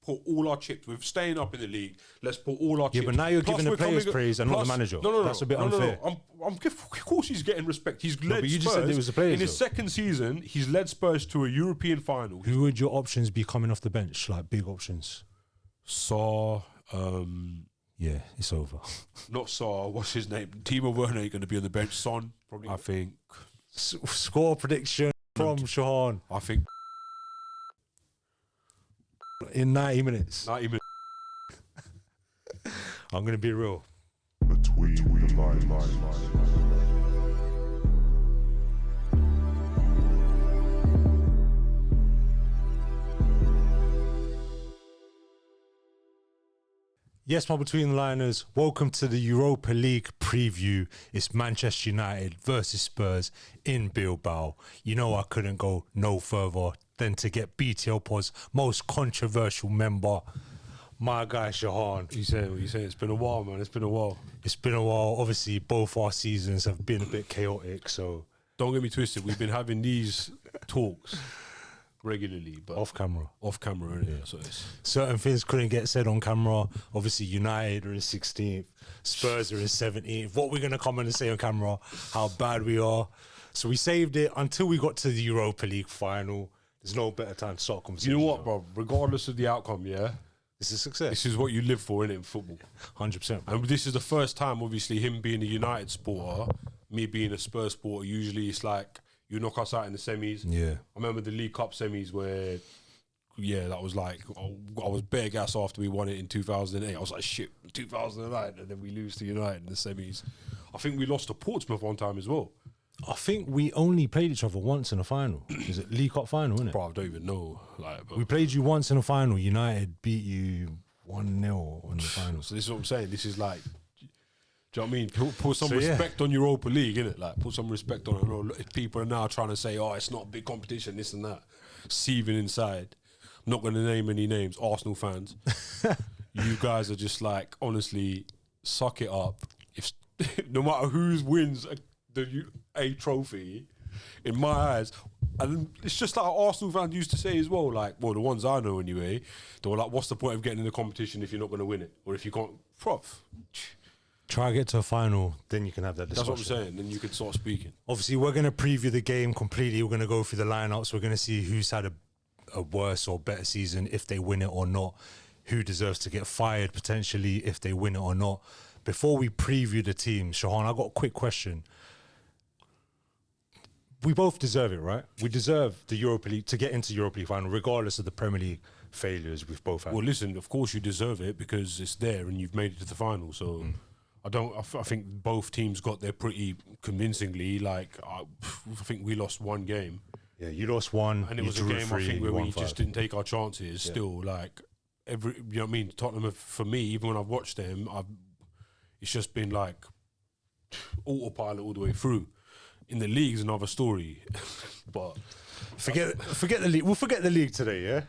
put all our chips. We're staying up in the league. Let's put all our chips. Yeah, but now you're giving the players praise and not the manager. No. That's a bit unfair. Of course he's getting respect. He's led but you Spurs. just said it was the players, in his second season, he's led Spurs to a European final. Who would your options be coming off the bench? Like big options? Saw, yeah, it's over. not Saw, what's his name? Timo Werner ain't going to be on the bench. Son, probably. I think. Score prediction from Shahaan. I think. In 90 minutes. 90 minutes. I'm going to be real. Between the lines. Yes, my Between the Liners, welcome to the Europa League preview. It's Manchester United versus Spurs in Bilbao. You know I couldn't go no further than to get BTL Pod's most controversial member, my guy Shahaan. You say it's been a while, man. It's been a while. It's been a while. Obviously, both our seasons have been a bit chaotic, so... Don't get me twisted. We've been having these talks regularly, but off camera, innit? Yeah. So it's certain things couldn't get said on camera. Obviously, United are in 16th, Spurs are in 17th. What we're gonna come in and say on camera, how bad we are. So we saved it until we got to the Europa League final. There's no better time to start a conversation. You know what, bro? Regardless of the outcome, yeah, this is success. This is what you live for, innit, in football. 100%. And this is the first time, obviously, him being a United supporter, me being a Spurs supporter. Usually, it's like you knock us out in the semis. Yeah. I remember the League Cup semis where, yeah, that was like, I was bare gas after we won it in 2008. I was like, shit, 2009, and then we lose to United in the semis. I think we lost to Portsmouth one time as well. I think we only played each other once in a final. Is it League Cup final, isn't it? Bro, I don't even know. Like, but we played you once in a final. United beat you 1-0 in the final. So this is what I'm saying. This is like, do you know what I mean? Put some So, yeah. respect on Europa League, innit? Like, put some respect on it. I know people are now trying to say, oh, it's not a big competition, this and that. Seething inside. I'm not going to name any names, Arsenal fans. You guys are just like, honestly, suck it up. If no matter who wins a trophy, in my eyes, and it's just like Arsenal fans used to say as well, like, well, the ones I know anyway, they were like, what's the point of getting in the competition if you're not going to win it? Or if you can't, try to get to a final, then you can have that discussion. That's what I'm saying, then you can start speaking. Obviously, we're going to preview the game completely. We're going to go through the lineups. We're going to see who's had a worse or better season, if they win it or not, who deserves to get fired potentially if they win it or not. Before we preview the team, Shahaan, I got a quick question. We both deserve it, right? We deserve the Europa League to get into Europa League final, regardless of the Premier League failures we've both had. Well, listen, of course you deserve it because it's there and you've made it to the final. So I think both teams got there pretty convincingly. Like I think we lost one game. Yeah, you lost one, and it was a game I think where we just didn't take our chances. Yeah. Still, like you know what I mean. Tottenham, for me, even when I've watched them, it's just been like autopilot all the way through. In the league's another story, but forget the league. We'll forget the league today, yeah.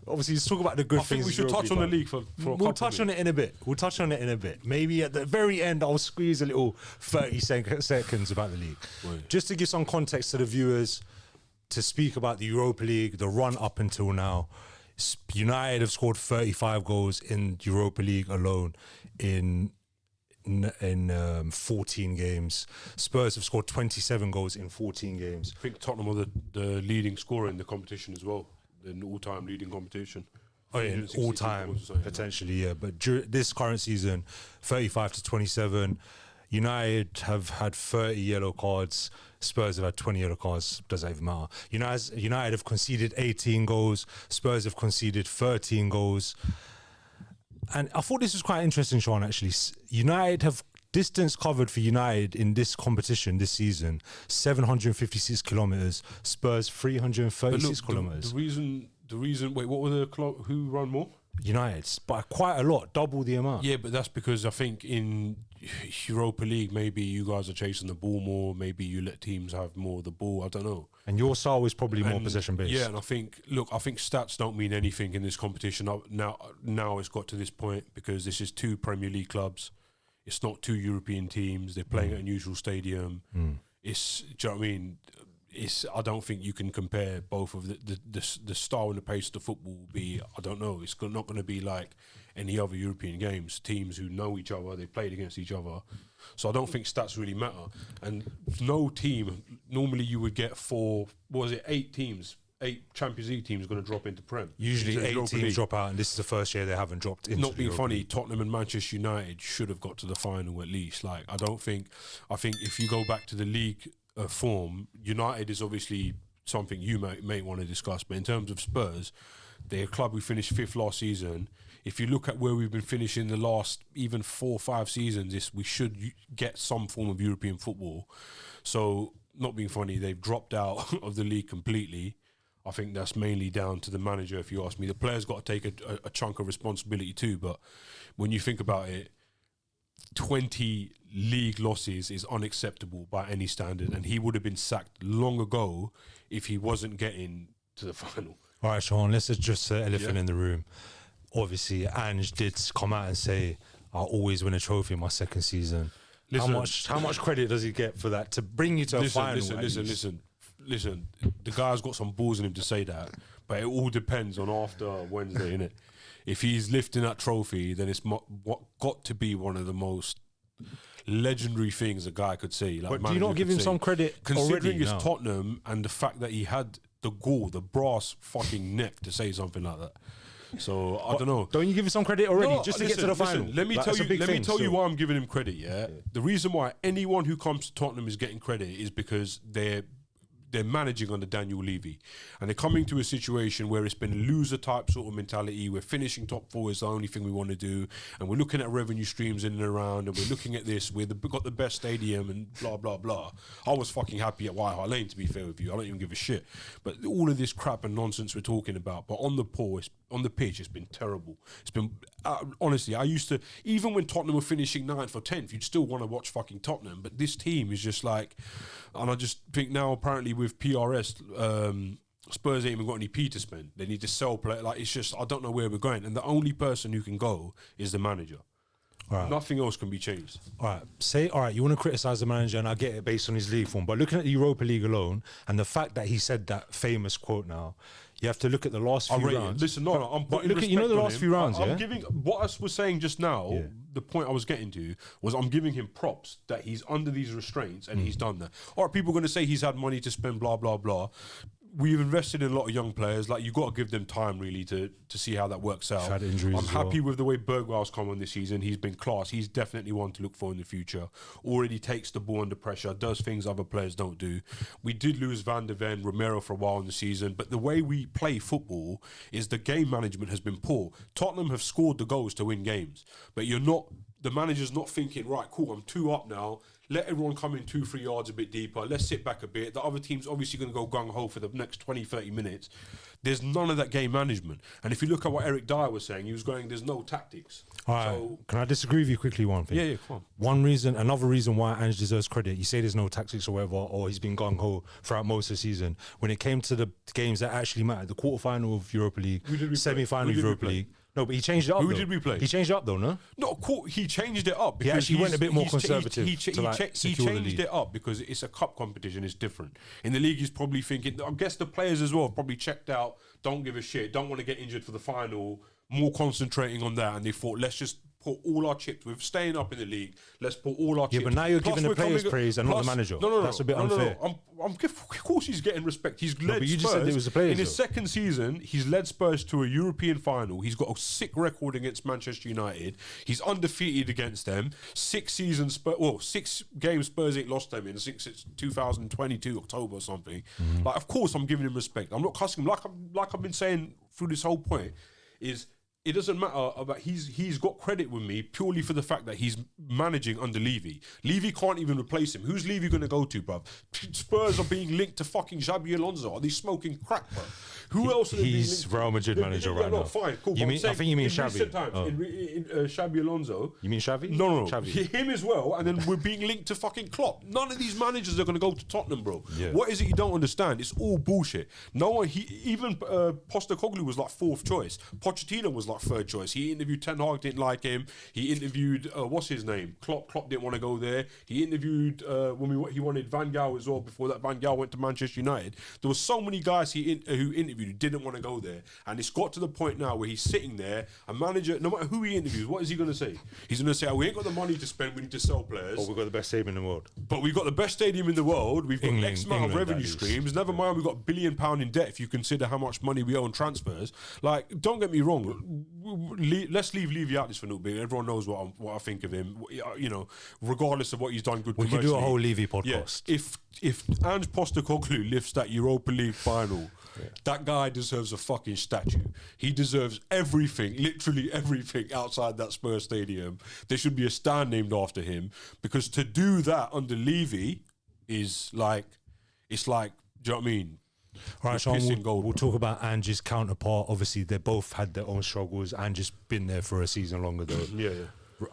Obviously, let's talk about the good things. I think we should touch on the league for we'll touch on it in a bit. We'll touch on it in a bit. Maybe at the very end, I'll squeeze a little 30 seconds about the league, right. Just to give some context to the viewers. To speak about the Europa League, the run up until now. United have scored 35 goals in Europa League alone in 14 games. Spurs have scored 27 goals in 14 games. I think Tottenham are the leading scorer in the competition as well, the all-time leading competition. Oh yeah, all-time potentially, yeah. But this current season, 35 to 27. United have had 30 yellow cards. Spurs have had 20 yellow cards. Doesn't even matter. United have conceded 18 goals. Spurs have conceded 13 goals. And I thought this was quite interesting, Shahaan, actually. United have distance covered for United in this competition this season, 756 kilometres. Spurs, 336 kilometres. The reason, wait, what were who run more? United, by quite a lot, double the amount. Yeah, but that's because I think in Europa League, maybe you guys are chasing the ball more. Maybe you let teams have more of the ball. I don't know. And your style is probably more possession-based. Yeah, and I think stats don't mean anything in this competition. Now it's got to this point because this is 2 Premier League clubs. It's not 2 European teams. They're playing at a neutral stadium. It's, do you know what I mean? I don't think you can compare both of the style and the pace of the football will be, I don't know, it's not going to be like any other European games, teams who know each other, they played against each other. So I don't think stats really matter. And no team, normally you would get 8 Champions League teams going to drop into Prem. Usually 8 teams drop out, and this is the first year they haven't dropped into Not being Europa funny, League. Tottenham and Manchester United should have got to the final at least. Like, I think if you go back to the league form, United is obviously something you may want to discuss, but in terms of Spurs, they're a club who finished 5th last season. If you look at where we've been finishing the last even 4 or 5 seasons, we should get some form of European football. So, not being funny, they've dropped out of the league completely. I think that's mainly down to the manager, if you ask me. The players got to take a chunk of responsibility too, but when you think about it, 20 league losses is unacceptable by any standard, and he would have been sacked long ago if he wasn't getting to the final. All right, Shahaan, let's address the elephant in the room. Obviously, Ange did come out and say, I'll always win a trophy in my second season. Listen, how much credit does he get for that, to bring you to a final? Listen, the guy's got some balls in him to say that, but it all depends on after Wednesday, innit? If he's lifting that trophy, then it's what got to be one of the most legendary things a guy could say. Like, but do you not give him some credit considering already? It's Tottenham and the fact that he had the gall, the brass fucking neck to say something like that. So I don't know. Don't you give him some credit already just to get to the final? Let me tell you why I'm giving him credit. Yeah, the reason why anyone who comes to Tottenham is getting credit is because they're managing under Daniel Levy, and they're coming to a situation where it's been loser type sort of mentality. We're finishing top 4 is the only thing we want to do, and we're looking at revenue streams in and around, and we're looking at this. We've got the best stadium and blah blah blah. I was fucking happy at White Hart Lane, to be fair with you. I don't even give a shit. But all of this crap and nonsense we're talking about, but on the pitch, it's been terrible. It's been honestly, I used to, even when Tottenham were finishing 9th or 10th, you'd still want to watch fucking Tottenham. But this team is just like, and I just think now apparently with PRS, Spurs ain't even got any P to spend. They need to sell play. Like, it's just, I don't know where we're going. And the only person who can go is the manager. Right. Nothing else can be changed. All right, you want to criticise the manager, and I get it based on his league form, but looking at the Europa League alone, and the fact that he said that famous quote now, you have to look at the last few rounds. Listen, no, I'm putting look at, you know, the last few rounds, I'm giving, what I was saying just now, the point I was getting to was I'm giving him props that he's under these restraints and he's done that. All right, people are going to say he's had money to spend, blah, blah, blah. We've invested in a lot of young players. Like, you've got to give them time, really, to see how that works out. Had injuries I'm happy with the way Bergwijl's come on this season. He's been class. He's definitely one to look for in the future. Already takes the ball under pressure, does things other players don't do. We did lose Van der Ven, Romero for a while in the season, but the way we play football is the game management has been poor. Tottenham have scored the goals to win games, but the manager's not thinking, right, cool, I'm 2 up now. Let everyone come in 2-3 yards a bit deeper. Let's sit back a bit. The other team's obviously going to go gung-ho for the next 20-30 minutes. There's none of that game management. And if you look at what Eric Dyer was saying, he was going, there's no tactics. All right, can I disagree with you quickly one thing? Yeah, come on. Another reason why Ange deserves credit, you say there's no tactics or whatever, or he's been gung-ho throughout most of the season. When it came to the games that actually mattered, the quarterfinal of Europa League, semi-final of Europa League, no, but he changed it up. Who did we play? He changed it up though, no? No, he changed it up. He actually went a bit more conservative. He changed it up because it's a cup competition. It's different. In the league, he's probably thinking, I guess the players as well probably checked out, don't give a shit, don't want to get injured for the final, more concentrating on that. And they thought, let's just put all our chips. We're staying up in the league. Let's put all our chips. Yeah, but now you're giving the players praise and not the manager. No. That's a bit unfair. Of course he's getting respect. He's led but you Spurs. just said it was the players, in his second season, he's led Spurs to a European final. He's got a sick record against Manchester United. He's undefeated against them. 6 games Spurs ain't lost them in since it's 2022 October or something. Mm-hmm. Like, of course I'm giving him respect. I'm not cussing him. Like I've been saying through this whole point is, it doesn't matter about he's got credit with me purely for the fact that he's managing under Levy. Levy can't even replace him. Who's Levy going to go to, bruv? Spurs are being linked to fucking Xabi Alonso. Are they smoking crack, bruv? Who else are they being linked to? He's Real Madrid manager right now. Fine, cool. I think you mean Xabi. Xabi Alonso. You mean Xavi? No. Xavi. Him as well, and then we're being linked to fucking Klopp. None of these managers are going to go to Tottenham, bro. Yeah. What is it you don't understand? It's all bullshit. No one, even Postecoglou was like 4th choice. Pochettino was like like third choice. He interviewed Ten Hag, didn't like him. He interviewed what's his name? Klopp didn't want to go there. He interviewed he wanted Van Gaal as well. Before that, Van Gaal went to Manchester United. There were so many guys who interviewed who didn't want to go there, and it's got to the point now where he's sitting there. A manager, no matter who he interviews, what is he going to say? He's going to say, we ain't got the money to spend. We need to sell players. We've got the best stadium in the world. But we've got the best stadium in the world. We've got X amount of revenue streams. Never mind, we've got £1 billion in debt if you consider how much money we owe on transfers. Like, don't get me wrong. Let's leave Levy out this for a little bit. Everyone knows what I think of him. You know, regardless of what he's done good commercially. We could do a whole Levy podcast. Yeah, if Ange Postecoglou lifts that Europa League final, that guy deserves a fucking statue. He deserves everything, literally everything outside that Spurs stadium. There should be a stand named after him, because to do that under Levy is like, it's like, do you know what I mean? All right, Sean, we'll talk about Ange's counterpart. Obviously, they both had their own struggles. Ange's been there for a season longer, though. Yeah.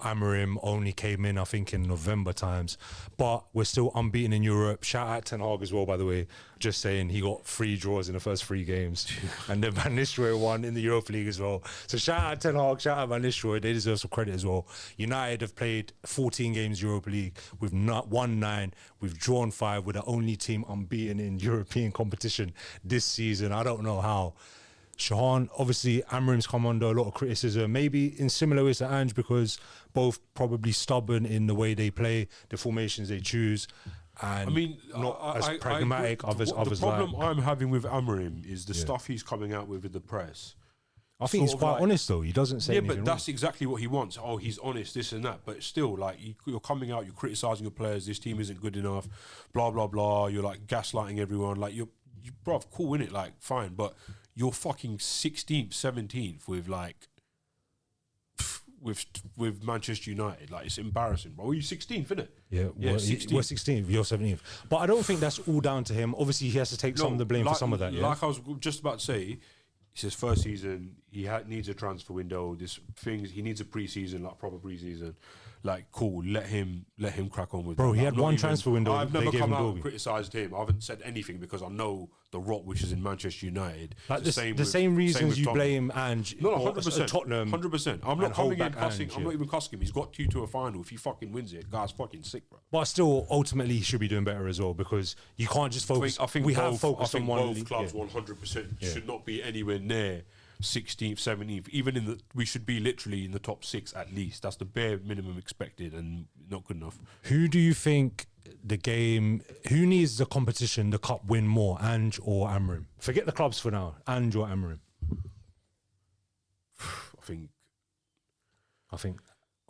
Amorim only came in, I think, in November times. But we're still unbeaten in Europe. Shout out Ten Hag as well, by the way. Just saying, he got 3 draws in the first 3 games. And then Van Nistelrooy won in the Europa League as well. So shout out Ten Hag, shout out Van Nistelrooy. They deserve some credit as well. United have played 14 games Europa League. We've not won 9. We've drawn 5. We're the only team unbeaten in European competition this season. I don't know how. Shahaan, obviously, Amorim's come under a lot of criticism, maybe in similar ways to Ange, because both probably stubborn in the way they play, the formations they choose, and not as pragmatic. The problem I'm having with Amorim is the stuff he's coming out with the press. I think he's quite honest, though. He doesn't say anything but that's exactly what he wants. Oh, he's honest, this and that. But still, like, you're coming out, you're criticising your players, this team isn't good enough, blah, blah, blah. You're, like, gaslighting everyone. Like, you're bruv, cool, innit? Like, fine. But you're fucking 16th, 17th with Manchester United. Like, it's embarrassing, bro. Well, you're 16th, innit? Yeah, 16th. We're 16th, you're 17th. But I don't think that's all down to him. Obviously, he has to take some of the blame for some of that, yeah? Like I was just about to say, it's his first season. He needs a transfer window. He needs a pre-season, like proper pre-season. Like, cool, let him crack on with Bro, that. he had one transfer window. I've never come out and criticised him. I haven't said anything because I know the rot which is in Manchester United. Like the same reasons you blame Ange. No, 100%. Tottenham. 100%. I'm not coming in cussing. I'm not even cussing him. He's got you to a final. If he fucking wins it, guy's fucking sick, bro. But still, ultimately, he should be doing better as well, because you can't just focus. I think both clubs 100% Yeah. should not be anywhere near 16th, 17th. Even we should be literally in the top 6 at least. That's the bare minimum expected, and not good enough. Who do you think who needs the competition, the cup win more, Ange or Amorim? Forget the clubs for now. Ange or Amorim? I think.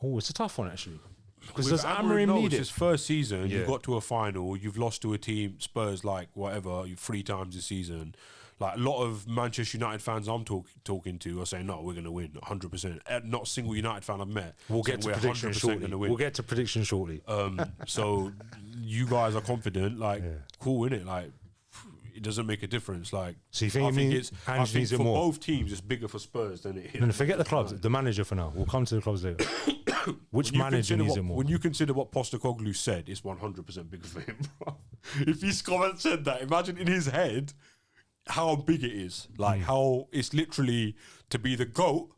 Oh, it's a tough one actually. Because does Amorim need it? It's his first season. You got to a final. You've lost to a team, Spurs, like whatever, 3 times this season. Like, a lot of Manchester United fans I'm talking to are saying, no, we're going to win 100%. Not a single United fan I've met. We'll get to prediction shortly. So you guys are confident, like, cool, innit? Like, it doesn't make a difference. Like, so you think I think for both teams, it's bigger for Spurs than it is. No, forget the clubs. The manager for now. We'll come to the clubs later. Which manager needs it more? When you consider what Postecoglou said, it's 100% bigger for him, bro. If his comment said that, imagine in his head how big it is. Like, how it's literally to be the GOAT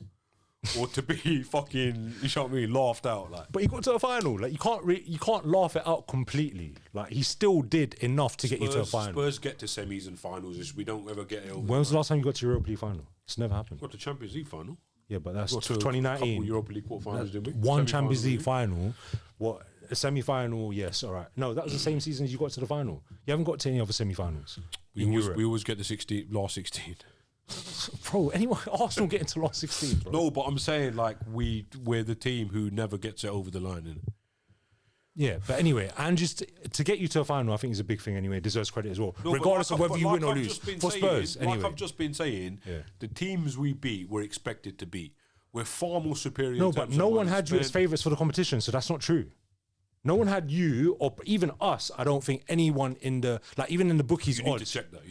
or to be fucking, you know what I mean, laughed out. Like, but he got to a final. Like, you can't laugh it out completely. Like, he still did enough to get you to a final. Spurs get to semis and finals. We don't ever get it over. When was the last time you got to Europa League final? It's never happened. Got the Champions League final. Yeah, but that's got to 2019. Europa League quarterfinals, didn't we? One Champions League final. What? A semi-final? Yes, all right. No, that was the same season as you got to the final. You haven't got to any other semi-finals. We always get the last 16. Bro, Arsenal get into last 16, bro. No, but I'm saying, like, we're the team who never gets it over the line, innit? Yeah, but anyway, and just to get you to a final, I think is a big thing anyway. Deserves credit as well, regardless of whether you win or lose. For Spurs, anyway. Like I've just been saying, the teams we beat were expected to beat. We're far more superior. No, but no one had you as favourites for the competition, so that's not true. No one had you, or even us. I don't think anyone in the, like, even in the bookies odds. You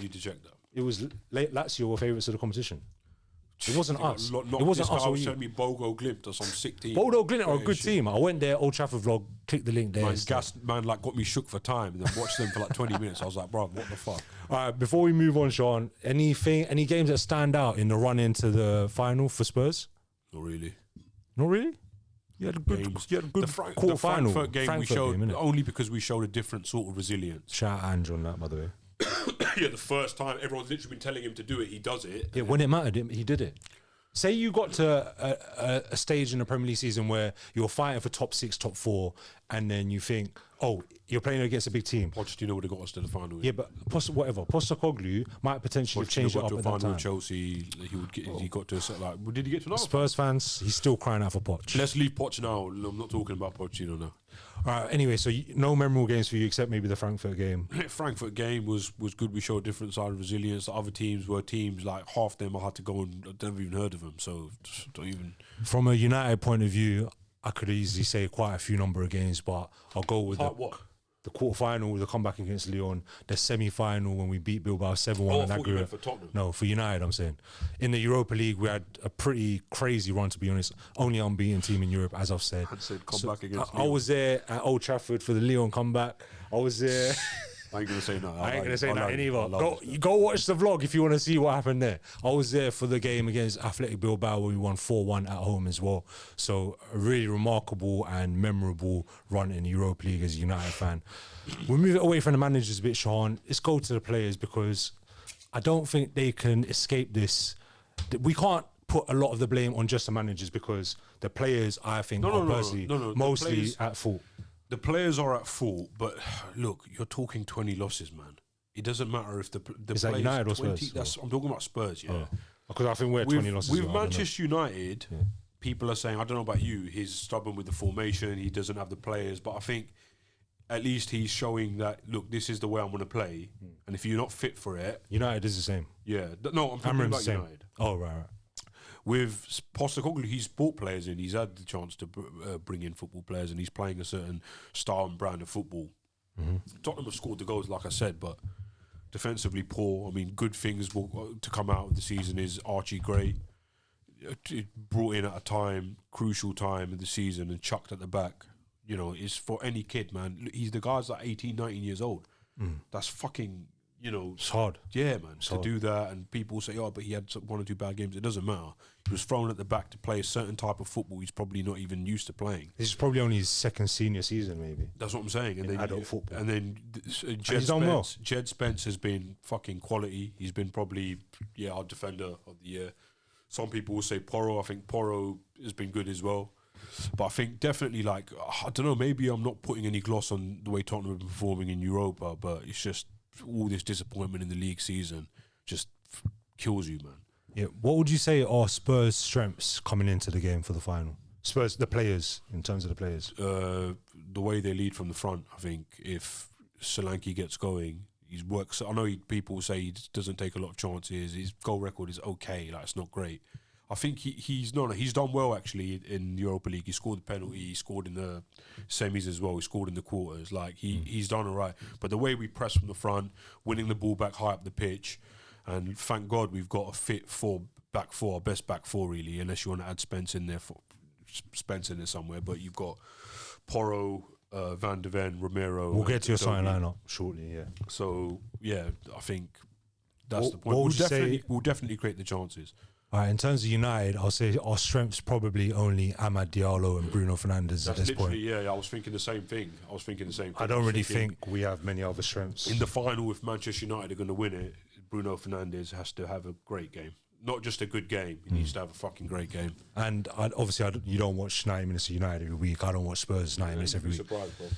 need to check that. It was Lazio were favourites of the competition. It wasn't us. It wasn't us or you. Showed me Bodo Glimt or some sick team. Bodo Glimt are a good team. I went there, Old Trafford vlog, click the link there. Man, like, got me shook for time and then watched them for like 20 minutes. I was like, bro, what the fuck? All right, before we move on, Sean, any games that stand out in the run into the final for Spurs? Not really. Not really. You had a good quarter final. Frankfurt game we showed innit? only because we showed a different sort of resilience. Shout out Ange on that, by the way. Yeah, the first time everyone's literally been telling him to do it, he does it. Yeah, when it mattered, he did it. Say you got to a stage in the Premier League season where you're fighting for top 6, top 4, and then you think, oh, you're playing against a big team. Pochettino would have got us to the final. Yeah, but Postecoglou might potentially have changed it up at that time. Chelsea, he got to a like. Did he get to another? Spurs fans, he's still crying out for Poch. Let's leave Poch now. I'm not talking about Pochettino now. All right. Anyway, so no memorable games for you except maybe the Frankfurt game. Frankfurt game was good. We showed a different side of resilience. The other teams were teams like half them I had to go and I've never even heard of them. So don't even. From a United point of view, I could easily say quite a few number of games, but I'll go with the quarterfinal, the comeback against Lyon, the semi-final when we beat Bilbao 7-1. I thought you meant for Tottenham. No, for United, I'm saying. In the Europa League, we had a pretty crazy run, to be honest. Only unbeaten team in Europe, as I've said. Comeback against I was there at Old Trafford for the Lyon comeback. I was there. I ain't going to say that. I ain't going to say that either. Go watch the vlog if you want to see what happened there. I was there for the game against Athletic Bilbao where we won 4-1 at home as well. So a really remarkable and memorable run in the Europa League as a United fan. We'll move it away from the managers a bit, Shahaan. Let's go to the players because I don't think they can escape this. We can't put a lot of the blame on just the managers because the players, I think, are personally mostly at fault. The players are at fault, but look, you're talking 20 losses, man. It doesn't matter if the is players that United or 20, Spurs? I'm talking about Spurs, yeah. Because I think we're 20 losses. With Manchester United, people are saying, I don't know about you, he's stubborn with the formation, he doesn't have the players, but I think at least he's showing that, look, this is the way I'm going to play, and if you're not fit for it... United is the same. Yeah. No, I'm talking about United. Oh, right. With Postecoglou, he's brought players in. He's had the chance to bring in football players, and he's playing a certain style and brand of football. Tottenham have scored the goals, like I said, but defensively poor. I mean, good things to come out of the season is Archie Gray, brought in at a crucial time in the season and chucked at the back. You know, it's for any kid, man. He's the guy's like 18, 19 years old. That's fucking... You know, it's hard. Yeah, man, to do that. And people say, oh, but he had 1 or 2 bad games. It doesn't matter. He was thrown at the back to play a certain type of football he's probably not even used to playing. This is probably only his second senior season, maybe. That's what I'm saying. And then adult football. And then Jed Spence has been fucking quality. He's been probably, our defender of the year. Some people will say Porro. I think Porro has been good as well. But I think definitely, like, I don't know, maybe I'm not putting any gloss on the way Tottenham have been performing in Europa, but it's just... all this disappointment in the league season just kills you, man. Yeah, what would you say are Spurs' strengths coming into the game for the final? Spurs, the players, in terms of the players. The way they lead from the front, I think if Solanke gets going, his works. I know people say he doesn't take a lot of chances. His goal record is okay, like it's not great. I think he's done well actually in the Europa League. He scored the penalty. He scored in the semis as well. He scored in the quarters. Like he's done all right. But the way we press from the front, winning the ball back high up the pitch, and thank God we've got a fit back four, best back four really. Unless you want to add Spence in there somewhere. But you've got Porro, Van de Ven, Romero. We'll get to your starting lineup shortly. Yeah. So yeah, I think that's the point. We'll definitely create the chances. All right, in terms of United, I'll say our strengths probably only Amad Diallo and Bruno Fernandes at this point. Yeah, I was thinking the same thing. I don't really think we have many other strengths. In the final, if Manchester United are going to win it, Bruno Fernandes has to have a great game. Not just a good game, he needs to have a fucking great game. And you don't watch 90 minutes of United every week. I don't watch Spurs 90 minutes every week. Surprised, bro.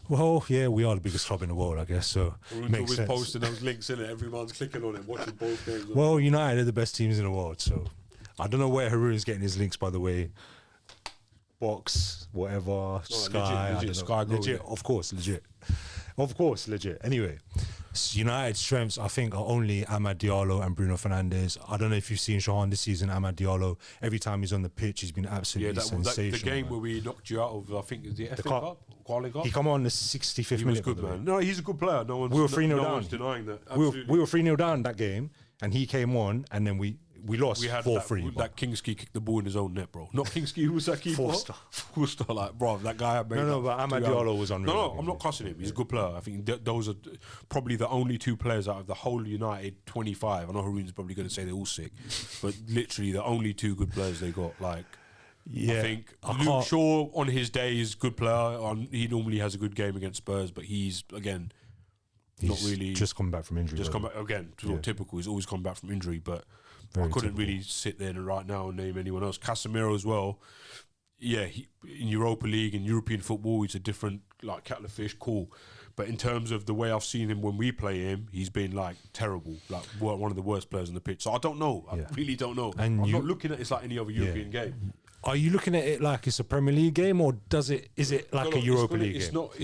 Well, yeah, we are the biggest club in the world, I guess, so makes sense. Posting those links in it, everyone's clicking on it, watching both games. Well, United are the best teams in the world, so I don't know where Haroon's getting his links, by the way. Box, whatever, Sky, legit Sky, legit, of course, legit. Anyway, United's strengths, I think, are only Amad Diallo and Bruno Fernandes. I don't know if you've seen Shahaan this season. Amad Diallo, every time he's on the pitch, he's been absolutely sensational. The game where we knocked you out of, I think, the FA Cup, Quali Cup. He come on the 65th minute. He was good, man. No, he's a good player. We were 3-0 down. Denying that. We were 3-0 down that game, and he came on, and then we lost 4-3. That Kingsley kicked the ball in his own net, bro. Not Kingsley, who was that keeper? Forster, like, bro, that guy. No, but Amad Diallo was unreal. No, I'm not cussing him. He's a good player. I think those are probably the only 2 players out of the whole United 25. I know Haroon's probably going to say they're all sick, but literally the only 2 good players they got. Like, Yeah, I think Luke Shaw on his day is a good player. He normally has a good game against Spurs, but he's not really just coming back from injury. Just come back again. Typical. He's always come back from injury, but I couldn't really sit there and right now and name anyone else. Casemiro as well. Yeah, in Europa League and European football, he's a different kettle of fish. Cool, but in terms of the way I've seen him when we play him, he's been terrible, one of the worst players on the pitch. So I don't know. I really don't know. And I'm not looking at it like any other European game. Are you looking at it like it's a Premier League game, or is it like a Europa League game? It's not.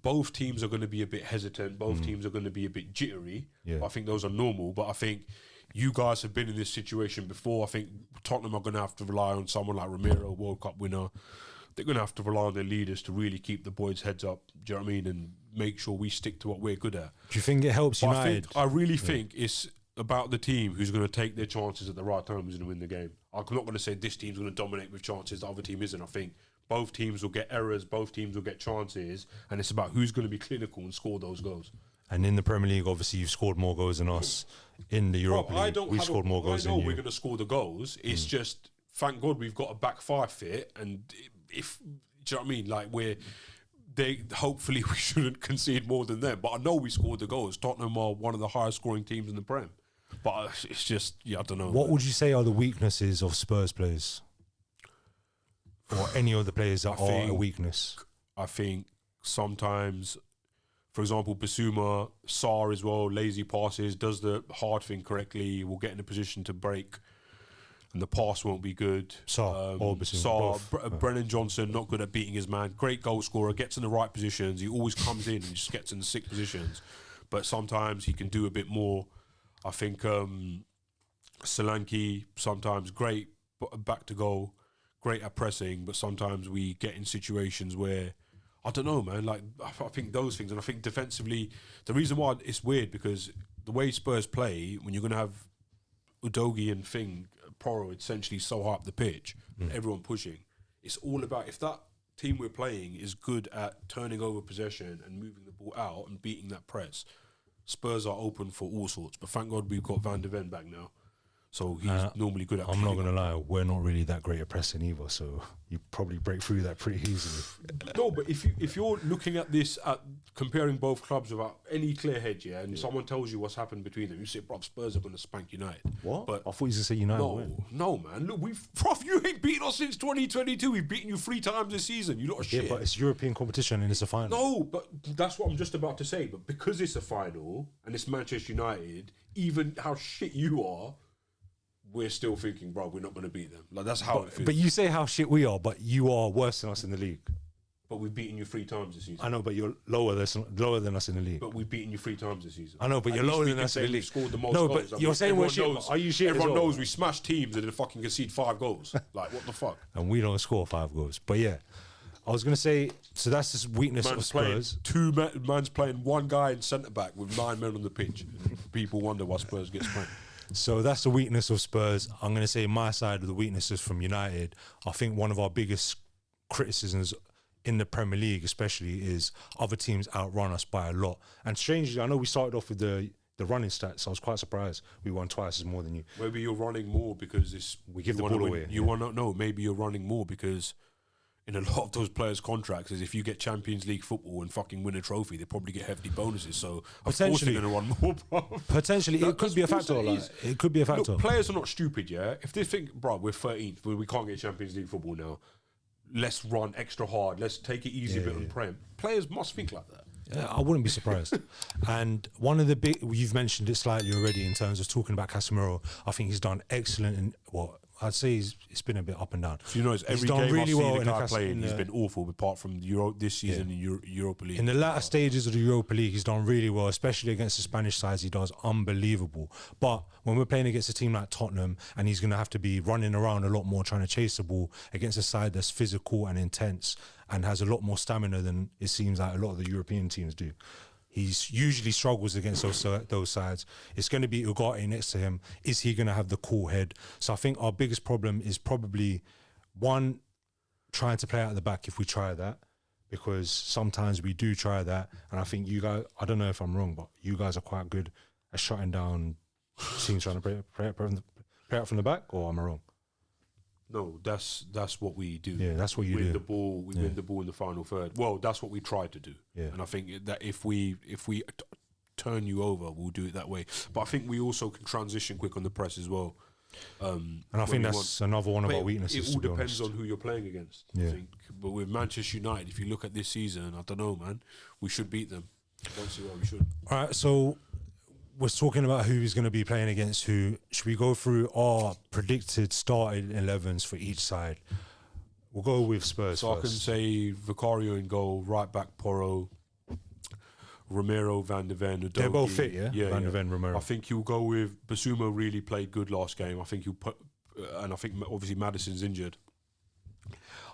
Both teams are going to be a bit hesitant. Both teams are going to be a bit jittery. I think those are normal. But I think you guys have been in this situation before. I think Tottenham are going to have to rely on someone like Ramiro, World Cup winner. They're going to have to rely on their leaders to really keep the boys' heads up. Do you know what I mean? And make sure we stick to what we're good at. Do you think it helps United? I really think it's about the team who's going to take their chances at the right time who's going to win the game. I'm not going to say this team's going to dominate with chances, the other team isn't. I think both teams will get errors, both teams will get chances, and it's about who's going to be clinical and score those goals. And in the Premier League, obviously, you've scored more goals than us. In the Europa League, we've scored more goals than you. I know we're going to score the goals. It's just, thank God we've got a back five fit, and if, do you know what I mean? Hopefully we shouldn't concede more than them. But I know we scored the goals. Tottenham are one of the highest scoring teams in the Prem. But it's just, I don't know. What would you say are the weaknesses of Spurs players? Or any other players that are a weakness? I think sometimes, for example, Basuma, Sarr as well, lazy passes, does the hard thing correctly, will get in a position to break, and the pass won't be good. Sarr or Basuma? Brennan Johnson, not good at beating his man. Great goal scorer, gets in the right positions. He always comes in and just gets in the sick positions. But sometimes he can do a bit more. I think Solanke, sometimes great back to goal, great at pressing, but sometimes we get in situations where, I don't know, man, I think those things. And I think defensively, the reason why it's weird, because the way Spurs play, when you're going to have Udogie and Porro essentially so high up the pitch, everyone pushing, it's all about, if that team we're playing is good at turning over possession and moving the ball out and beating that press, Spurs are open for all sorts. But thank God we've got Van de Ven back now. So he's normally good at I'm not going to lie, we're not really that great at pressing either, so you probably break through that pretty easily. No, but if you're looking at this, comparing both clubs without any clear head, and someone tells you what's happened between them, you say, bro, Spurs are going to spank United. What? But I thought you were going to say United. No, man. Look, you ain't beaten us since 2022. We've beaten you 3 times this season. You lot of shit. Yeah, but it's European competition and it's a final. No, but that's what I'm just about to say. But because it's a final and it's Manchester United, even how shit you are, we're still thinking, bro, we're not going to beat them. That's how it feels. But you say how shit we are, but you are worse than us in the league. But we've beaten you 3 times this season. I know, but you're lower than us in the league. But we've beaten you 3 times this season. I know, but you're lower than us in the league. Scored the most no, goals. but you're saying we're shit. Are you shit? Everyone knows we smash teams and then fucking concede 5 goals. What the fuck? And we don't score 5 goals. But yeah, I was going to say, so that's this weakness of Spurs. Man's playing 1 guy in centre-back with 9 men on the pitch. People wonder why Spurs get spanked. So that's the weakness of Spurs. I'm going to say my side of the weaknesses from United. I think one of our biggest criticisms in the Premier League especially is other teams outrun us by a lot. And strangely, I know we started off with the running stats. I was quite surprised we won twice as more than you. Maybe you're running more because we give the ball away. Maybe you're running more because in a lot of those players' contracts is if you get Champions League football and fucking win a trophy, they probably get hefty bonuses. So of course they're going to run more, bro. Potentially, it could be a factor. It could be a factor. Look, players are not stupid, yeah? If they think, bro, we're 13th, we can't get Champions League football now, let's run extra hard, let's take it easy a bit on Prem. Players must think like that. Yeah, I wouldn't be surprised. And one of the big, you've mentioned it slightly already in terms of talking about Casemiro. I think he's done excellent in I'd say it's been a bit up and down. You know, every game I've seen the guy playing, he's been awful, apart from this season in Europa League. In the latter stages of the Europa League, he's done really well, especially against the Spanish sides. He does unbelievable. But when we're playing against a team like Tottenham, and he's going to have to be running around a lot more, trying to chase the ball against a side that's physical and intense and has a lot more stamina than it seems like a lot of the European teams do. He's usually struggles against those sides. It's going to be Ugarte next to him. Is he going to have the cool head? So I think our biggest problem is probably, one, trying to play out the back if we try that, because sometimes we do try that. And I think you guys, I don't know if I'm wrong, but you guys are quite good at shutting down teams trying to play out from the back, or am I wrong? No, that's what we do. Yeah, that's what you win do. The ball. We win the ball in the final third. Well, that's what we try to do. Yeah. And I think that if we turn you over, we'll do it that way. But I think we also can transition quick on the press as well. And I think that's another one of our weaknesses. It all depends on who you're playing against. Yeah. I think. But with Manchester United, if you look at this season, I don't know, man. We should beat them. I don't see why we should. All right, so we're talking about who is going to be playing against who. Should we go through our predicted starting 11s for each side? We'll go with Spurs So first. I can say Vicario in goal, right back Porro, Romero, Van de Ven, Udogie. They're both fit, yeah? Van de Ven, Romero. I think you'll go with Basuma. Really played good last game. I think you'll put, and I think obviously Maddison's injured.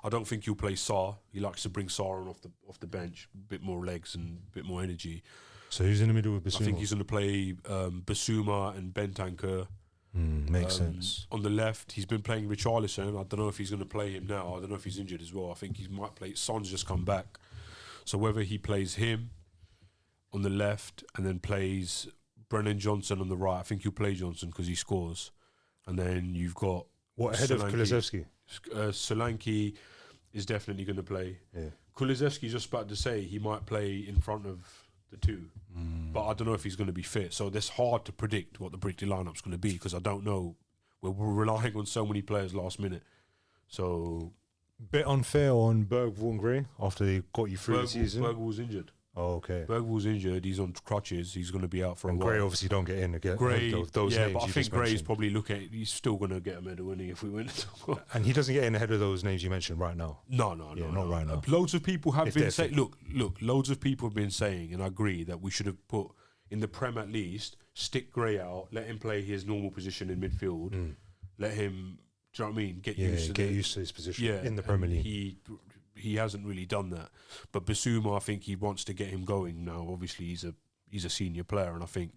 I don't think you'll play Sarr. He likes to bring Sarr on off the bench, a bit more legs and a bit more energy. So who's in the middle with Basuma? I think he's going to play Basuma and Bentancur. Makes sense. On the left, he's been playing Richarlison. I don't know if he's going to play him now. I don't know if he's injured as well. I think he might play. Son's just come back. So whether he plays him on the left and then plays Brennan Johnson on the right, I think he'll play Johnson because he scores. And then you've got... What, ahead of Kulusevski? Solanke is definitely going to play. Yeah. Kulusevski's just about to say he might play in front of the two. But I don't know if he's going to be fit. So it's hard to predict what the predicted lineup's going to be because I don't know. We're relying on so many players last minute. So... Bit unfair on Bergvall and Gray after they got you through the season. Bergvall's injured. Oh, okay. Bergvall's injured. He's on crutches. He's going to be out for a while. Gray obviously don't get in again. Gray, those yeah, names but I you think just Gray's mentioned. probably he's still going to get a medal, isn't he, if we win it. And he doesn't get in ahead of those names you mentioned right now. No, not right now. Loads of people have If been they're saying, fit. look, loads of people have been saying, and I agree, that we should have put, in the Prem at least, stick Gray out, let him play his normal position in midfield, let him, do you know what I mean, get used to his position in the Premier League. He hasn't really done that. But Basuma, I think he wants to get him going now. Obviously, he's a senior player, and I think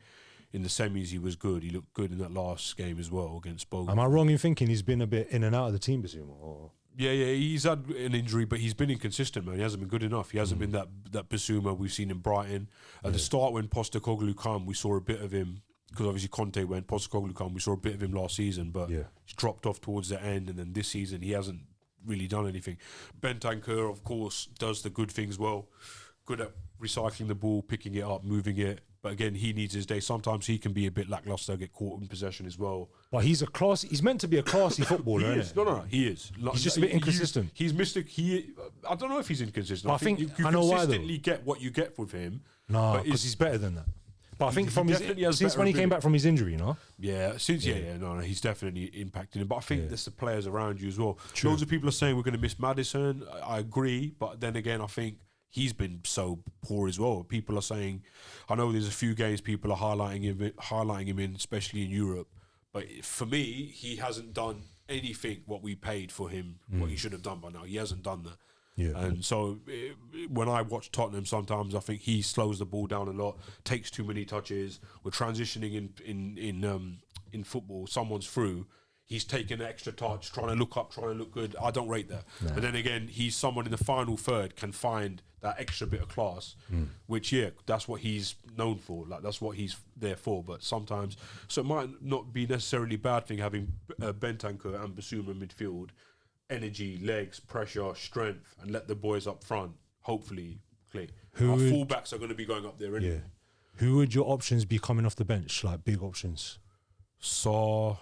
in the semis he was good. He looked good in that last game as well against Bogle. Am I wrong in thinking he's been a bit in and out of the team, Basuma? Or? Yeah, he's had an injury, but he's been inconsistent, man. He hasn't been good enough. He hasn't been that Basuma we've seen in Brighton. At the start, when Postecoglou came, we saw a bit of him, because obviously Conte went, Postecoglou came, we saw a bit of him last season, but he's dropped off towards the end, and then this season he hasn't really done anything. Bentancur, of course, does the good things well. Good at recycling the ball, picking it up, moving it. But again, he needs his day. Sometimes he can be a bit lackluster, get caught in possession as well. But he's meant to be a classy footballer, He is. No, he is. He's just a bit inconsistent. He's Mr. I don't know if he's inconsistent. But I think you I know why, though. consistently get what you get with him. No, because he's better than that. But I think he since when he came back from his injury, Yeah, he's definitely impacting him. But I think there's the players around you as well. True. Loads of people are saying we're going to miss Maddison. I agree, but then again, I think he's been so poor as well. People are saying, I know there's a few games people are highlighting him in, especially in Europe. But for me, he hasn't done anything what we paid for him, what he should have done by now. He hasn't done that. Yeah. And so when I watch Tottenham, sometimes I think he slows the ball down a lot, takes too many touches. We're transitioning in football. Someone's through. He's taking an extra touch, trying to look up, trying to look good. I don't rate that. Nah. But then again, he's someone in the final third can find that extra bit of class, which, that's what he's known for. Like, that's what he's there for. But sometimes, so it might not be necessarily a bad thing having Bentancur and Basuma midfield, energy, legs, pressure, strength, and let the boys up front, hopefully, play. Our fullbacks are going to be going up there anyway. Yeah. Who would your options be coming off the bench, like big options? Saw...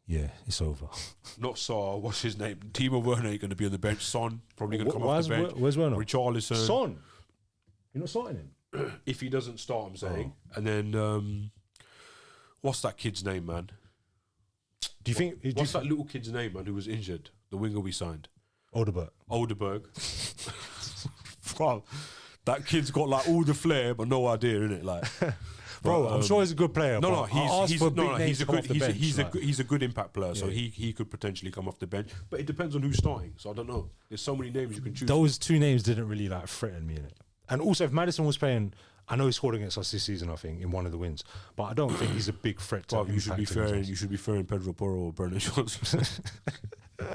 yeah, it's over. Not Saw. What's his name? Timo Werner going to be on the bench. Son probably going to come off the bench. Where's Werner? Richarlison. Son. You're not starting him if he doesn't start. I'm saying. And then what's that kid's name, man? Do you think? What's that little kid's name, man? Who was injured? The winger we signed. Olderberg. Bro, that kid's got like all the flair, but no idea, innit? Like. Bro, I'm sure he's a good player. He's a good impact player, so he could potentially come off the bench. But it depends on who's starting. So I don't know. There's so many names you can choose. Those two names didn't really like threaten me in it. And also, if Maddison was playing, I know he scored against us this season, I think, in one of the wins. But I don't think he's a big threat to you should be fair. You should be fair in Pedro Porro or Brennan Johnson. All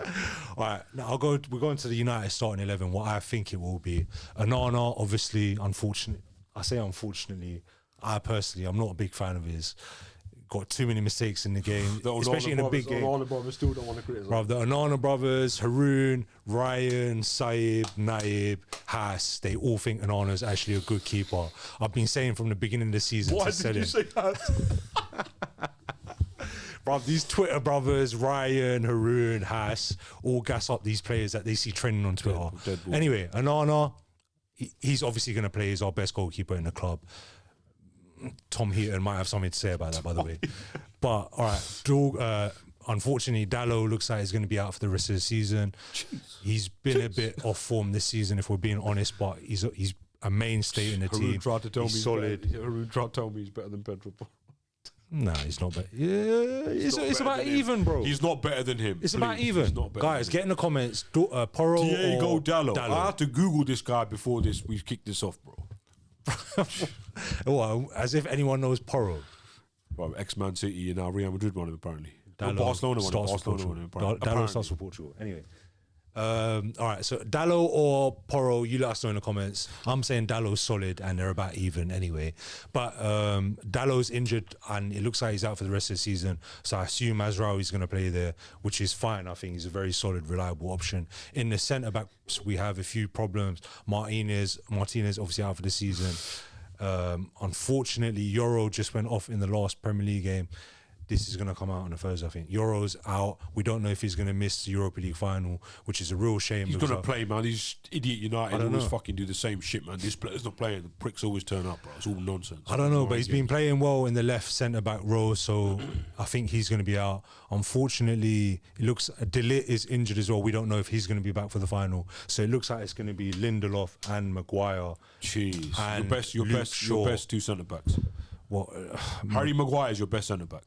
right, now we're going to the United starting 11. What I think it will be. Onana, obviously, unfortunately. I say unfortunately. I personally, I'm not a big fan of his. got too many mistakes in the game, especially in a big game. The Onana brothers still don't want to criticise. Bruv, the Onana brothers, Haroon, Ryan, Saib, Naib, Haas, they all think Onana's actually a good keeper. I've been saying from the beginning of the season Why to sell did you him. say that? Bruv, these Twitter brothers, Ryan, Haroon, Haas, all gas up these players that they see trending on Twitter. Deadpool. Anyway, Onana, he's obviously going to play. He's our best goalkeeper in the club. Tom Heaton might have something to say about that, by the way. But, all right, unfortunately, Dalot looks like he's going to be out for the rest of the season. He's been a bit off form this season, if we're being honest, but he's a mainstay in the Haroon team. tried to tell me He's solid. Haroon tried to tell me he's better than Pedro. No, he's not better. Yeah, it's about even, bro. He's not better than him. It's about even. He's not better Guys, than get in the comments. Poro Diego or Dalot. I had to Google this guy before we kicked this off, bro. Well, as if anyone knows Poro. Well, ex-Man City and now Real Madrid won him, apparently. Dalot Barcelona won him. starts for Barcelona won him, Portugal. apparently. Dalot starts for Portugal. Anyway. All right, so Dalot or Poro, you let us know in the comments. I'm saying Dalot's solid and they're about even anyway. But Dalot's injured and it looks like he's out for the rest of the season. So I assume Mazraoui's going to play there, which is fine. I think he's a very solid, reliable option. In the centre-backs, we have a few problems. Martinez obviously out for the season. Unfortunately, Euro just went off in the last Premier League game. This is going to come out on the Thursday, I think. Euro's out. We don't know if he's going to miss the Europa League Final, which is a real shame. He's going to play, man. These idiot United always fucking do the same shit, man. This player's not playing. The pricks always turn up, bro. It's all nonsense. I don't know, but he's been playing well in the left centre-back row, so I think he's going to be out. Unfortunately, it looks De Ligt is injured as well. We don't know if he's going to be back for the final. So it looks like it's going to be Lindelof and Maguire. Jeez. And Your best two centre-backs. What? Harry Maguire is your best centre-back.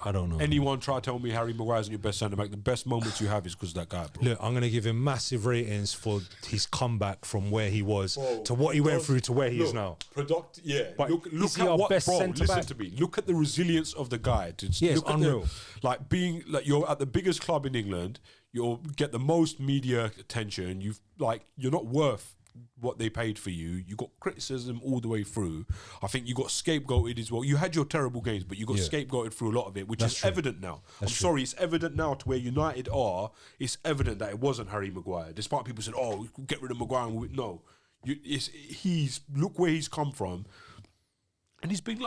I don't know. Anyone try to tell me Harry Maguire isn't your best centre back? The best moments you have is because of that guy, bro. Look, I'm going to give him massive ratings for his comeback from where he was to what he went through to where he is now. But look is he at our what, best bro, centre-back? listen to me. Look at the resilience of the guy. Yes, unreal. You're at the biggest club in England. You'll get the most media attention. You're not worth what they paid for you. You got criticism all the way through. I think you got scapegoated as well. You had your terrible games, but you got scapegoated through a lot of it, which is evident now. Sorry, it's evident now to where United are. It's evident that it wasn't Harry Maguire. Despite people said, "Oh, get rid of Maguire." No, look where he's come from. And he's been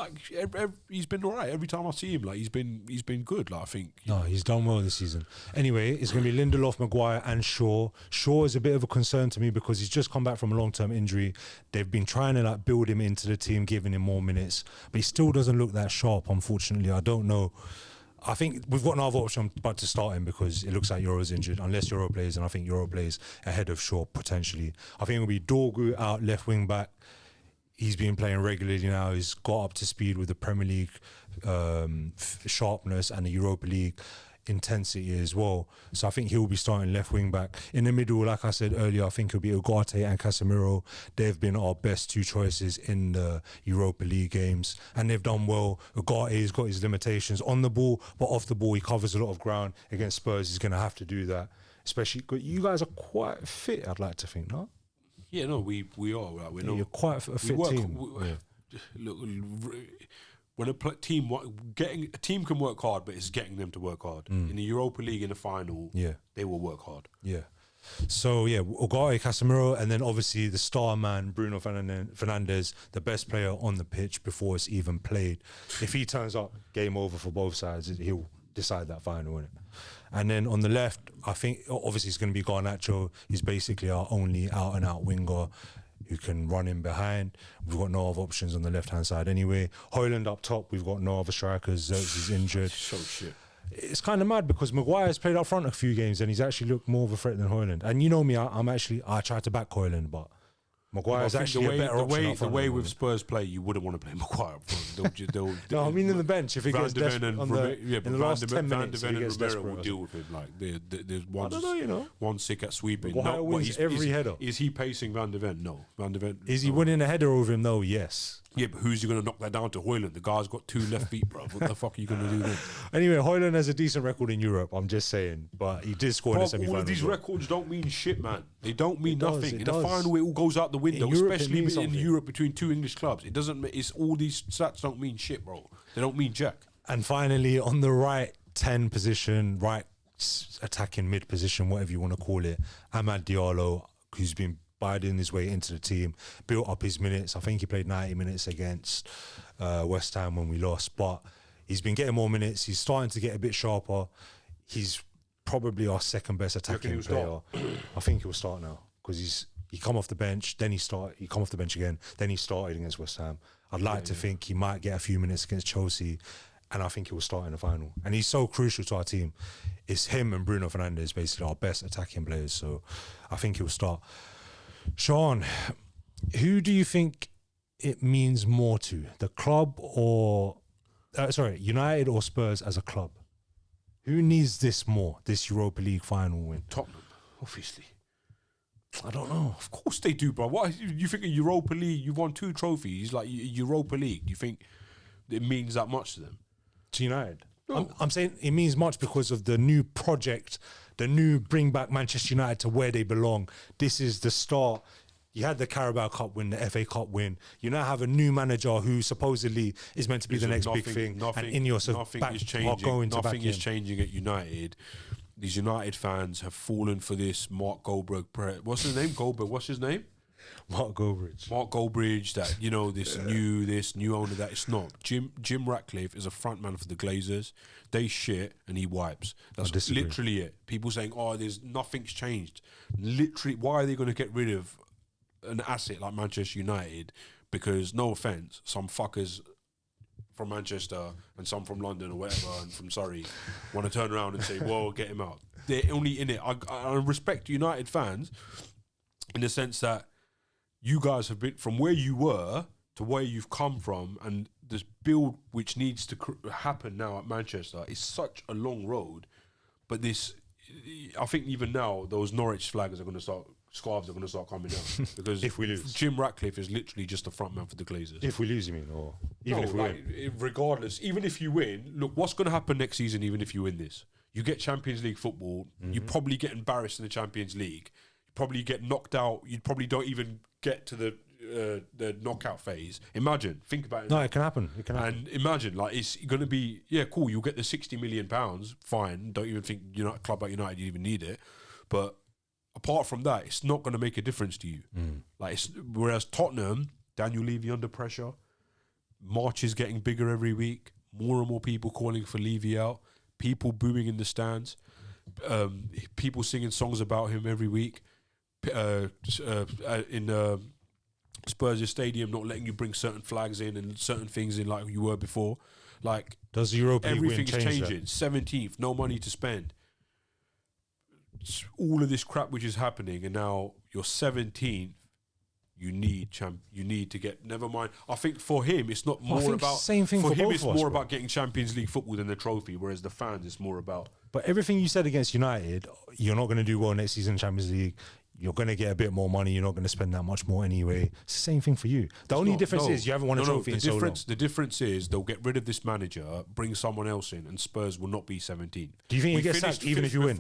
he's been all right every time I see him. Like he's been good. Like I think. No, he's done well this season. Anyway, it's going to be Lindelof, Maguire, and Shaw. Shaw is a bit of a concern to me because he's just come back from a long-term injury. They've been trying to build him into the team, giving him more minutes, but he still doesn't look that sharp. Unfortunately, I don't know. I think we've got another option but to start him because it looks like Euro's injured. Unless Euro plays, and I think Euro plays ahead of Shaw potentially. I think it'll be Dorgu out left wing back. He's been playing regularly now. He's got up to speed with the Premier League sharpness and the Europa League intensity as well. So I think he'll be starting left wing back. In the middle, like I said earlier, I think it'll be Ugarte and Casemiro. They've been our best two choices in the Europa League games, and they've done well. Ugarte's got his limitations on the ball, but off the ball, he covers a lot of ground. Against Spurs, he's going to have to do that. Especially, you guys are quite fit, I'd like to think, no? Yeah, no, we are. Like, you're quite a fit team. Look, when a team can work hard, but it's getting them to work hard. In the Europa League in the final, they will work hard. Yeah. So Ugarte, Casemiro, and then obviously the star man Bruno Fernandes, the best player on the pitch before it's even played. If he turns up, game over for both sides. He'll decide that final, innit? And then on the left, I think obviously it's going to be Garnacho. He's basically our only out-and-out winger who can run in behind. We've got no other options on the left-hand side anyway. Højlund up top, we've got no other strikers. Zerks is injured. So shit. It's kind of mad because Maguire's played up front a few games and he's actually looked more of a threat than Højlund. And you know me, I tried to back Højlund, but Maguire's actually a better option. The way with Spurs play, you wouldn't want to play Maguire. No, I mean in the bench. If he gets desperate in the last 10 minutes, Van de Ven and Romero will deal with him. Like there's one sick at sweeping. Maguire wins every header. Is he pacing Van de Ven? No. Van de Ven. Is he winning a header over him though? Yes. Yeah, but who's you going to knock that down to? Højlund? The guy's got 2 left feet, bro. What the fuck are you going to do then? Anyway, Højlund has a decent record in Europe, I'm just saying. But he did score in the semi-final. All of these records don't mean shit, man. They don't mean nothing. In the does. final, it all goes out the window, especially in something. Europe between 2 English clubs. It doesn't. It's all these stats don't mean shit, bro. They don't mean jack. And finally, on the right 10 position, right attacking mid position, whatever you want to call it, Amad Diallo, who's been biding his way into the team, built up his minutes. I think he played 90 minutes against West Ham when we lost, but he's been getting more minutes. He's starting to get a bit sharper. He's probably our second best attacking player. I think he'll start now because he come off the bench, then he come off the bench again, then he started against West Ham. I'd like to think he might get a few minutes against Chelsea, and I think he will start in the final. And he's so crucial to our team. It's him and Bruno Fernandes, basically our best attacking players. So I think he'll start. Shahaan, who do you think it means more to, the club or United or Spurs as a club? Who needs this more, this Europa League final win? Tottenham, obviously. I don't know. Of course they do, bro. What you think of Europa League? You've won 2 trophies, like Europa League. Do you think it means that much to them? To United? No. I'm saying it means much because of the new project, the new bring back Manchester United to where they belong. This is the start. You had the Carabao Cup win, the FA Cup win. You now have a new manager who supposedly is meant to be the next big thing. Nothing, and Ineos is changing. Nothing is changing at United. These United fans have fallen for this Mark Goldberg. What's his name? Goldberg. What's his name? Mark Goldbridge. Mark Goldbridge. That this new owner. That it's not. Jim Ratcliffe is a front man for the Glazers. They shit and he wipes. That's literally it. People saying, "Oh, nothing's changed." Literally, why are they going to get rid of an asset like Manchester United? Because no offense, some fuckers from Manchester and some from London or whatever and from Surrey want to turn around and say, "Well, get him out." They're only in it. I respect United fans in the sense that you guys have been from where you were to where you've come from, and this build which needs to happen now at Manchester is such a long road. But I think even now those Norwich scarves are going to start coming down because if we lose, Jim Ratcliffe is literally just a front man for the Glazers. If we lose, you mean, or even if we win? Regardless, even if you win, look, what's going to happen next season? Even if you win this, you get Champions League football. You probably get embarrassed in the Champions League. You probably get knocked out. You probably don't even get to the knockout phase. Imagine, think about it. No, it can happen. It can happen. And imagine, like, it's going to be, cool. You'll get the £60 million. Fine. Don't even think a club like United you even need it. But apart from that, it's not going to make a difference to you. Whereas Tottenham, Daniel Levy under pressure, March is getting bigger every week. More and more people calling for Levy out. People booing in the stands. People singing songs about him every week. In Spurs Stadium, not letting you bring certain flags in and certain things in like you were before. Like, does the Europa League everything's win change changing. 17th, no money to spend. It's all of this crap which is happening, and now you're 17th. You need to get. Never mind. I think for him, it's not more about. Same thing for him. both It's of us, more bro. about getting Champions League football than the trophy. Whereas the fans, it's more about. But everything you said against United, you're not going to do well next season in Champions League. You're going to get a bit more money. You're not going to spend that much more anyway. It's the same thing for you. The only difference is you haven't won a trophy in so long. The difference is they'll get rid of this manager, bring someone else in, and Spurs will not be 17th. Do you think you get sacked even if you win?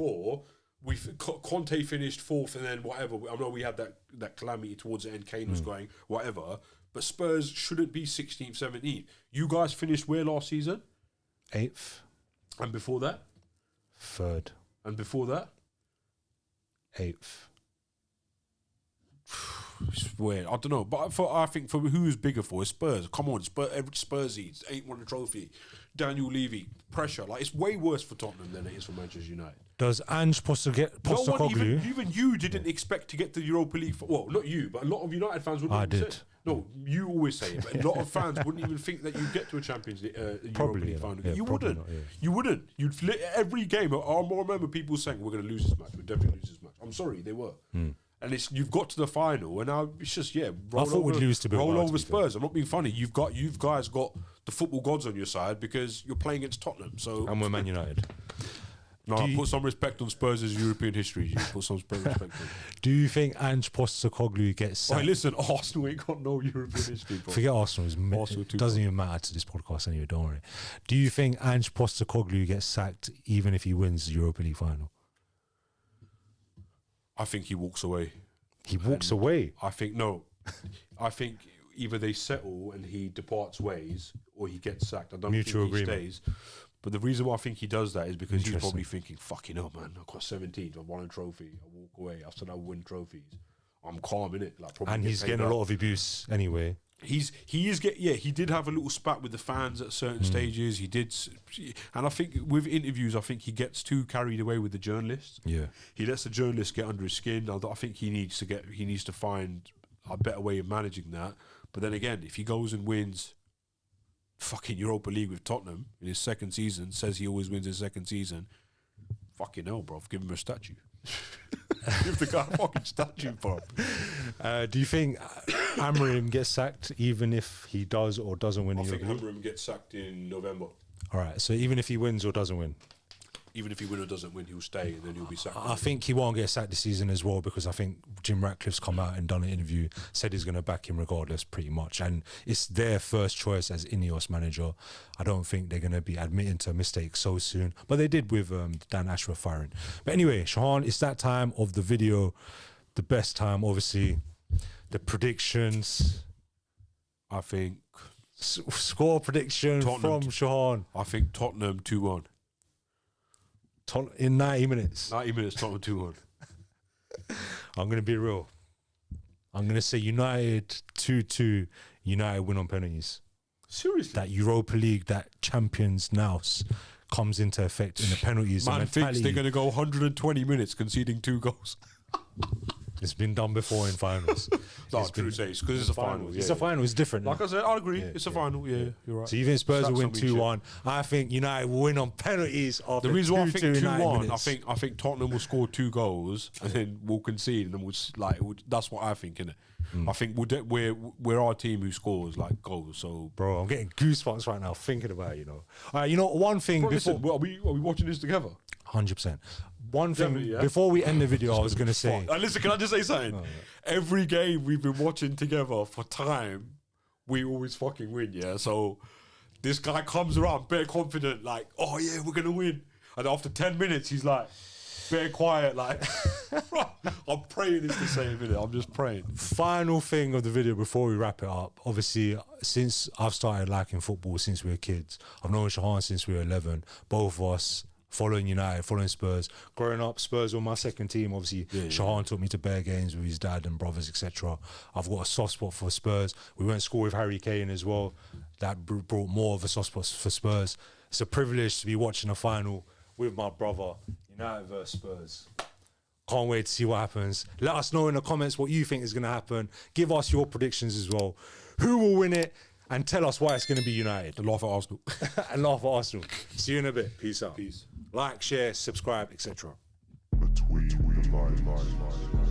Conte finished 4th and then whatever. I know we had that calamity towards the end. Kane was going, whatever. But Spurs shouldn't be 16th, 17th. You guys finished where last season? 8th. And before that? 3rd. And before that? 8th. It's weird. I don't know. But I think for who's bigger for is Spurs. Come on, Spursies ain't won a trophy. Daniel Levy, pressure. Like, it's way worse for Tottenham than it is for Manchester United. Does Ange Postecoglou... Even you didn't expect to get to the Europa League. Well, not you, but a lot of United fans wouldn't. I did. No, you always say it, but a lot of fans wouldn't even think that you'd get to a Champions League, Europa League final. Yeah, you probably wouldn't. not, yeah. You wouldn't. You'd every game. I remember people saying, "We're going to lose this match. We're definitely lose this match." I'm sorry, they were. And you've got to the final, and now it's just roll over Spurs. I'm not being funny. You guys got the football gods on your side because you're playing against Tottenham. So and we're Man United. No, put some respect on Spurs' European history. You put some respect on it. Do you think Ange Postecoglou gets sacked? Hey, listen, Arsenal ain't got no European history, bro. Forget Arsenal. It doesn't even matter to this podcast anyway, don't worry. Do you think Ange Postecoglou gets sacked even if he wins the Europa League final? I think he walks away. He walks away? I think either they settle and he departs ways or he gets sacked. I don't Mutual think he agreement. stays. But the reason why I think he does that is because he's probably thinking, fucking hell, man, I've got 17, I've won a trophy, I walk away, after I win trophies. I'm calm in it. Like, and he's getting a lot of abuse anyway. He did have a little spat with the fans at certain stages. He did, and I think with interviews, I think he gets too carried away with the journalists. Yeah, he lets the journalists get under his skin. I think he needs to find a better way of managing that. But then again, if he goes and wins fucking Europa League with Tottenham in his second season, says he always wins his second season, fucking hell, bro, give him a statue. Give the guy a fucking statue, bro. Do you think Amorim gets sacked even if he does or doesn't win? I think Amorim gets sacked in November. All right, so even if he wins or doesn't win? Even if he wins or doesn't win, he'll stay and then he'll be sacked. I think he won't get sacked this season as well because I think Jim Ratcliffe's come out and done an interview, said he's going to back him regardless pretty much. And it's their first choice as Ineos manager. I don't think they're going to be admitting to a mistake so soon. But they did with Dan Ashworth firing. But anyway, Shahaan, it's that time of the video. The best time, obviously. The predictions. I think... Score prediction Tottenham from Shahaan. I think Tottenham 2-1. In 90 minutes. 90 minutes, Tottenham 2-1. I'm going to be real. I'm going to say United 2-2. United win on penalties. Seriously? That Europa League, that Champions Nous comes into effect in the penalties. Man thinks they're going to go 120 minutes conceding 2 goals. It's been done before in finals. No, true say, because it's a final. It's a final, it's different. Like I said, I agree. It's a final, you're right. So you think Spurs will win 2-1. I think United will win on penalties after the reason why I think 2-1, I think Tottenham will score 2 goals and then we'll concede and then that's what I think, innit? I think we're our team who scores like goals. So, bro, I'm getting goosebumps right now thinking about it, you know. All right, you know, one thing bro, before... Listen, are we watching this together? 100%. One thing, before we end the video, I was going to say... listen, can I just say something? Every game we've been watching together for time, we always fucking win, yeah? So this guy comes around, bare confident, like, oh yeah, we're going to win. And after 10 minutes, he's like, bare quiet, like, I'm praying it's the same, innit? I'm just praying. Final thing of the video before we wrap it up. Obviously, since I've started liking football since we were kids, I've known Shahaan since we were 11, both of us following United, following Spurs. Growing up, Spurs were my second team. Obviously, Shahaan took me to bear games with his dad and brothers, etc. I've got a soft spot for Spurs. We went to school with Harry Kane as well. That brought more of a soft spot for Spurs. It's a privilege to be watching a final with my brother, United versus Spurs. Can't wait to see what happens. Let us know in the comments what you think is going to happen. Give us your predictions as well. Who will win it? And tell us why it's going to be United. And laugh at Arsenal. And laugh at Arsenal. See you in a bit. Peace out. Peace. Like, share, subscribe, etc. Between the lines.